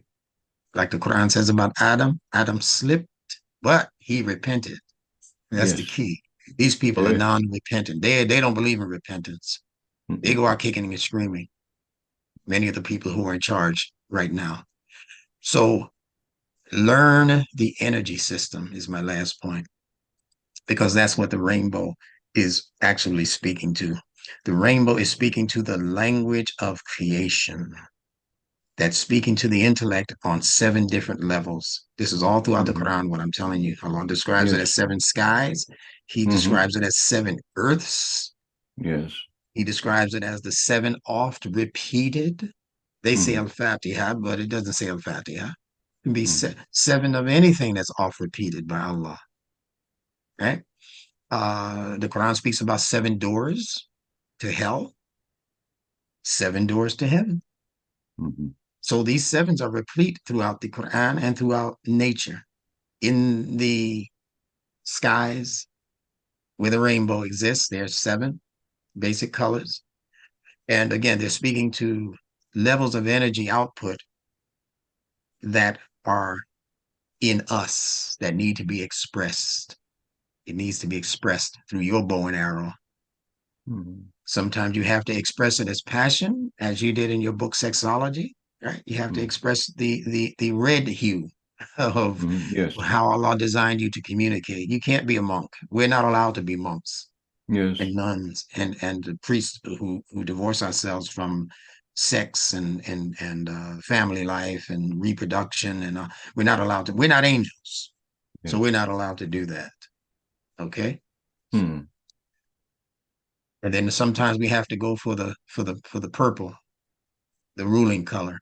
B: like the Quran says about Adam, Adam slipped, but he repented. That's the
A: Yes.
B: key. These people
A: Well,
B: are non-repentant. They don't believe in repentance. They go
A: mm-mm.
B: out kicking and screaming. Many of the people who are in charge right now. So learn the energy system is my last point, because that's what the rainbow is actually speaking to. The rainbow is speaking to the language of creation. That's speaking to the intellect on 7 different levels. This is all throughout the
A: Hmm.
B: Quran, what I'm telling you. Allah describes it
A: Yes.
B: as 7 skies. He
A: Hmm.
B: describes it as 7 earths.
A: Yes.
B: He describes it as the 7 oft repeated. They say
A: Hmm.
B: Al-Fatiha, but it doesn't say Al-Fatiha. It can be
A: Hmm.
B: 7 of anything that's oft repeated by Allah, right? The Quran speaks about 7 doors to hell, 7 doors to heaven.
A: Hmm.
B: So these sevens are replete throughout the Quran and throughout nature, in the skies, where the rainbow exists. There's 7 basic colors. And again, they're speaking to levels of energy output that are in us that need to be expressed. It needs to be expressed through your bow and arrow.
A: Mm-hmm.
B: Sometimes you have to express it as passion, as you did in your book Sexology, right? You have to express the red hue of
A: Yes.
B: how Allah designed you to communicate. You can't be a monk. We're not allowed to be monks
A: Yes.
B: and nuns and the priests who divorce ourselves from sex and family life and reproduction, and we're not allowed to. We're not angels, so
A: Yes.
B: we're not allowed to do that. Okay.
A: Hmm.
B: And then sometimes we have to go for the purple, the ruling color.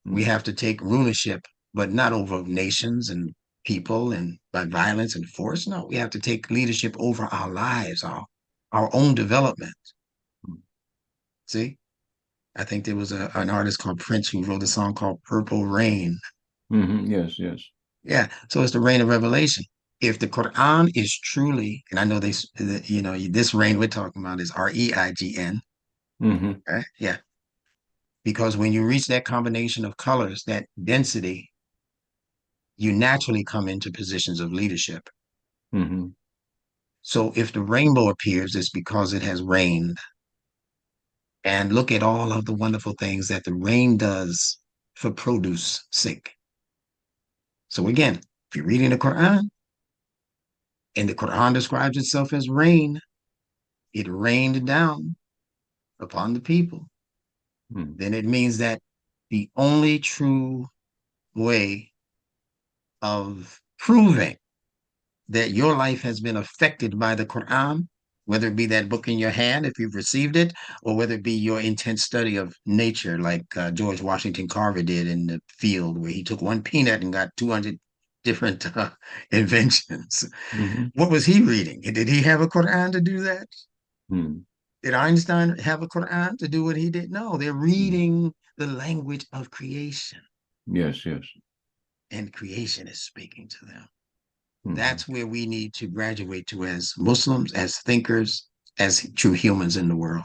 B: We have to take rulership, but not over nations and people and by violence and force. No, we have to take leadership over our lives, our own development. See, I think there was an artist called Prince who wrote a song called Purple Rain.
A: Yes, yes.
B: Yeah, so it's the rain of revelation. If the Quran is truly, and I know this rain we're talking about is REIGN,
A: Mm-hmm.
B: right? Yeah, because when you reach that combination of colors, that density, you naturally come into positions of leadership.
A: Mm-hmm.
B: So if the rainbow appears, it's because it has rained. And look at all of the wonderful things that the rain does for produce sake. So again, if you're reading the Quran and the Quran describes itself as rain, it rained down upon the people,
A: Mm-hmm.
B: then it means that the only true way of proving that your life has been affected by the Quran, whether it be that book in your hand, if you've received it, or whether it be your intense study of nature, like George Washington Carver did in the field, where he took one peanut and got 200 different inventions.
A: Mm-hmm.
B: What was he reading? Did he have a Quran to do that?
A: Mm-hmm.
B: Did Einstein have a Quran to do what he did? No, they're reading the language of creation,
A: Yes, yes.
B: and creation is speaking to them.
A: Mm-hmm.
B: That's where we need to graduate to as Muslims, as thinkers, as true humans in the world.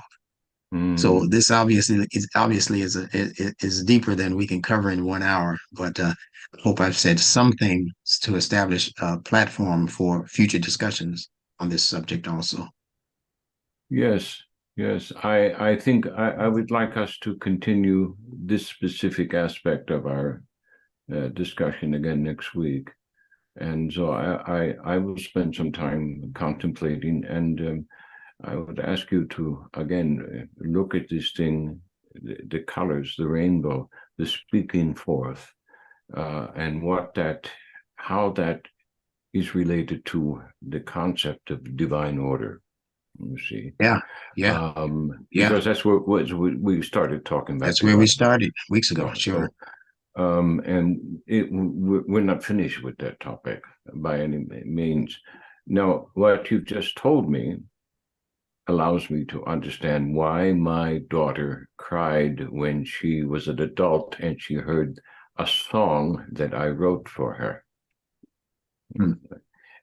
B: So
A: Mm-hmm.
B: this obviously is deeper than we can cover in 1 hour. But I hope I've said something to establish a platform for future discussions on this subject also.
A: Yes, yes. I think I would like us to continue this specific aspect of our discussion again next week. And so I will spend some time contemplating, and I would ask you to again look at this thing, the colors, the rainbow, the speaking forth, and how that is related to the concept of divine order. You see,
B: Yeah, yeah, yeah.
A: because that's what we started talking about
B: That's where we
A: divine.
B: started weeks ago.
A: Yeah.
B: Sure.
A: And we're not finished with that topic by any means. Now, what you've just told me allows me to understand why my daughter cried when she was an adult and she heard a song that I wrote for her.
B: Mm.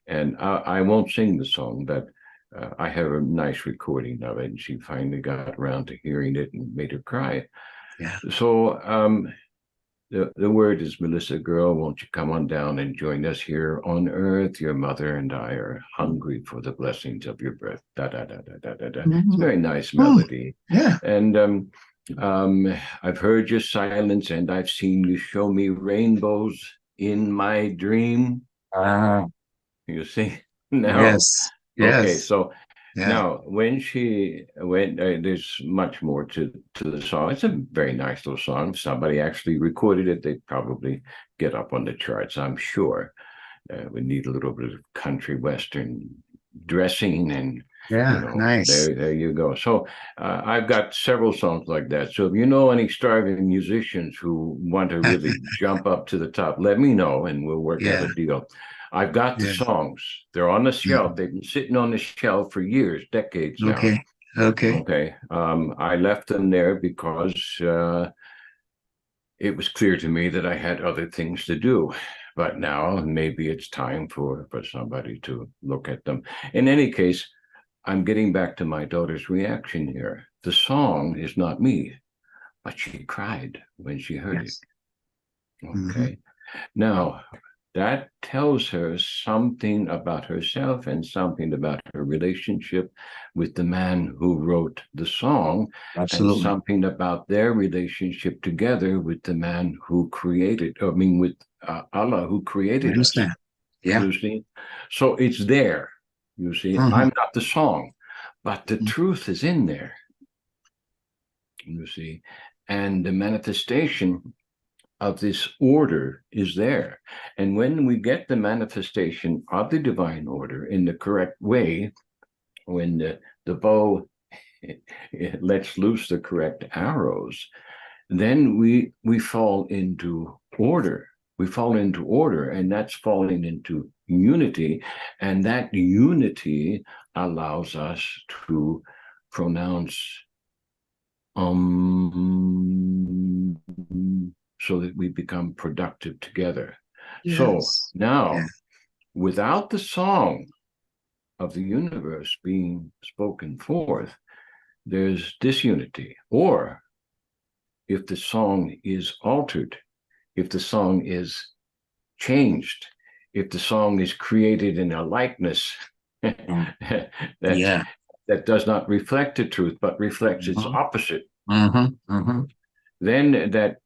A: And I won't sing the song, but I have a nice recording of it, and she finally got around to hearing it and made her cry.
B: Yeah.
A: So the word is, Melissa, girl, won't you come on down and join us here on earth? Your mother and I are hungry for the blessings of your birth. Da da da da da da da. It's a very nice melody.
B: Yeah.
A: And I've heard your silence, and I've seen you show me rainbows in my dream.
B: Uh,
A: You see now.
B: yes.
A: Okay,
B: Yes.
A: so
B: Yeah.
A: now when she went, there's much more to the song. It's a very nice little song. If somebody actually recorded it, they'd probably get up on the charts, I'm sure. We need a little bit of country western dressing, and
B: Yeah. Nice.
A: there you go. So I've got several songs like that. So if you know any starving musicians who want to really jump up to the top, let me know and we'll work out
B: Yeah.
A: a deal. I've got the
B: Yeah.
A: songs. They're on the
B: Yeah.
A: shelf. They've been sitting on the shelf for years, decades now.
B: Okay. Okay.
A: Okay. I left them there because it was clear to me that I had other things to do. But now maybe it's time for somebody to look at them. In any case, I'm getting back to my daughter's reaction here. The song is not me, but she cried when she heard it.
B: Yes.
A: Okay. Now, that tells her something about herself and something about her relationship with the man who wrote the song, and
B: Absolutely.
A: something about their relationship together with the man who created, I mean, with Allah who
B: I
A: created us.
B: understand. Yeah.
A: You see? So it's there. You see,
B: Mhm.
A: I'm not the song, but the
B: Mhm.
A: truth is in there. You see, and the manifestation of this order is there. And when we get the manifestation of the divine order in the correct way, when the bow lets loose the correct arrows, then we fall into order. We fall into order, and that's falling into unity. And that unity allows us to pronounce so that we become productive together. So
B: Yes.
A: now,
B: Yeah.
A: without the song of the universe being spoken forth, there's disunity. Or if the song is altered, if the song is changed, if the song is created in a likeness
B: Mm.
A: that
B: Yeah.
A: that does not reflect the truth but reflects its
B: Mhm.
A: opposite,
B: Mhm. Mhm.
A: then that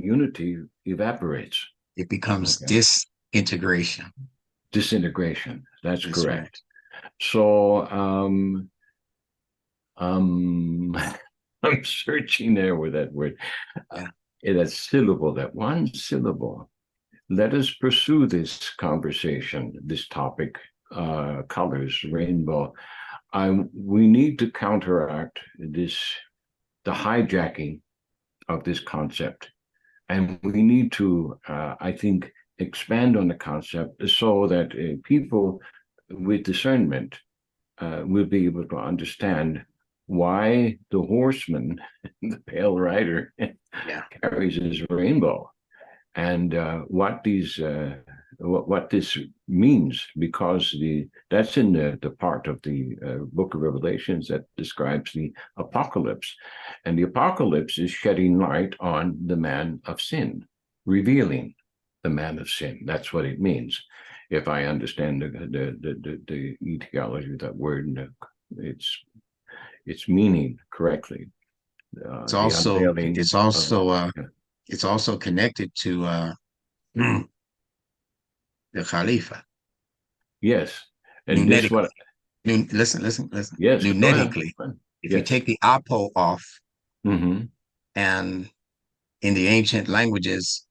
A: unity evaporates.
B: It becomes
A: Okay,
B: disintegration.
A: disintegration. That's
B: That's right.
A: correct. So I'm searching there with that word,
B: Yeah.
A: that syllable, that one syllable. Let us pursue this conversation, this topic, colors, rainbow. We need to counteract the hijacking of this concept. And we need to, I think, expand on the concept so that people with discernment will be able to understand why the horseman, the pale rider,
B: Yeah.
A: carries his rainbow, and what this means, because that's in the part of the book of Revelations that describes the apocalypse, and the apocalypse is shedding light on the man of sin, revealing the man of sin. That's what it means, if I understand the etiology of that word, its meaning correctly.
B: It's
A: The
B: also
A: unveiling
B: it's
A: of
B: also it's also connected to the Khalifa.
A: yes, and this
B: Nunetically.
A: what
B: Listen.
A: yes, go ahead.
B: Nunetically, if you
A: Yes.
B: take the apo off,
A: Mm-hmm.
B: and in the ancient languages,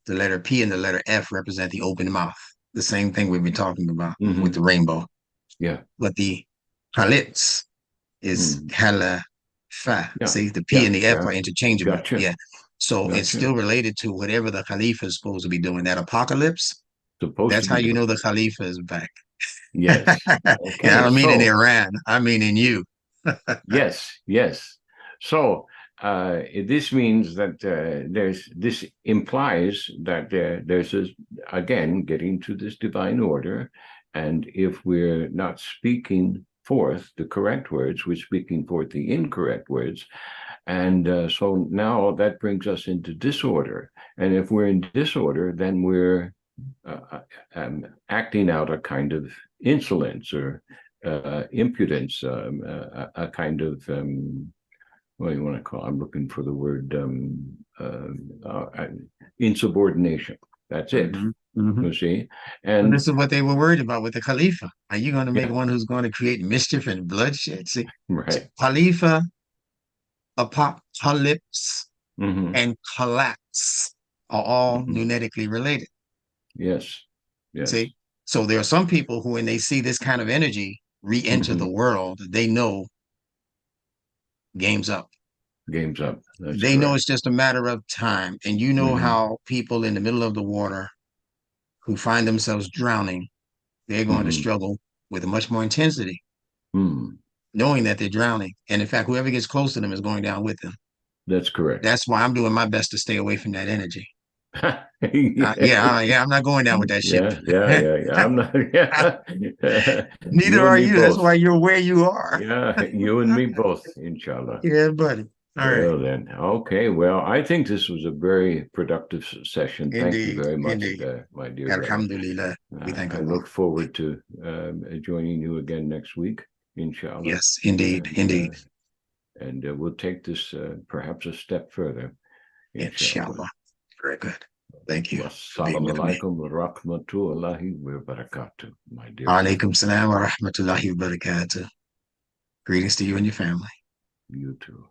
B: the letter P and the letter F represent the open mouth. The same thing we've been talking about with
A: Mm-hmm.
B: the rainbow.
A: Yeah.
B: But the Khalits is
A: Mm.
B: Hala Fa.
A: Yeah.
B: See, the P
A: Yeah.
B: and the F
A: Yeah.
B: are interchangeable.
A: Gotcha.
B: Yeah. So it's
A: Gotcha.
B: still related to whatever the Khalifa is supposed to be doing. That apocalypse,
A: Supposed to
B: that's how
A: be
B: you know
A: doing.
B: the Khalifa is back.
A: Yes.
B: Yeah, I
A: Okay.
B: don't mean in
A: So
B: Iran. I mean in you.
A: yes. Yes. So this means that this implies that there's again getting to this divine order, and if we're not speaking forth the correct words, we're speaking forth the incorrect words. And so now that brings us into disorder. And if we're in disorder, then we're acting out a kind of insolence or impudence, a kind of, what do you want to call it? I'm looking for the word insubordination. That's it,
B: Mhm, mhm.
A: you see?
B: Well,
A: And
B: this is what they were worried about with the Khalifa. Are you going to make
A: yeah,
B: one who's going to create mischief and bloodshed? See,
A: right.
B: Khalifa, apocalypse,
A: Mm-hmm.
B: and collapse are all
A: Mm-hmm.
B: nunetically related.
A: Yes, yes.
B: See, so there are some people who, when they see this kind of energy re-enter
A: Mm-hmm.
B: the world, they know game's up.
A: Game's up. That's
B: They know
A: correct.
B: it's just a matter of time. And you know
A: Mm-hmm.
B: how people in the middle of the water who find themselves drowning, they're going to
A: Mm-hmm.
B: struggle with much more intensity,
A: Mm.
B: knowing that they're drowning. And in fact, whoever gets close to them is going down with them.
A: That's correct.
B: That's why I'm doing my best to stay away from that energy. Yeah, I'm not going down with that ship.
A: Yeah. I'm not. Yeah.
B: Neither
A: You and
B: are
A: me
B: you. That's
A: both.
B: why you're where you are.
A: Yeah, you and me both, inshallah.
B: Yeah, buddy. All right.
A: Well, then, okay. Well, I think this was a very productive session. Thank you
B: Indeed.
A: very much,
B: Indeed.
A: my dear brother.
B: Alhamdulillah. We thank
A: I
B: Allah.
A: look forward to joining you again next week, inshallah.
B: Yes, indeed.
A: And
B: Indeed.
A: we'll take this perhaps a step further, inshallah.
B: Inshallah. Very good. Thank you for being
A: Wassalamu
B: with me.
A: alaikum wa rahmatullahi wa barakatuh, my dear brother.
B: Alaikum salam wa rahmatullahi wa barakatuh. Greetings to you and your family.
A: You too.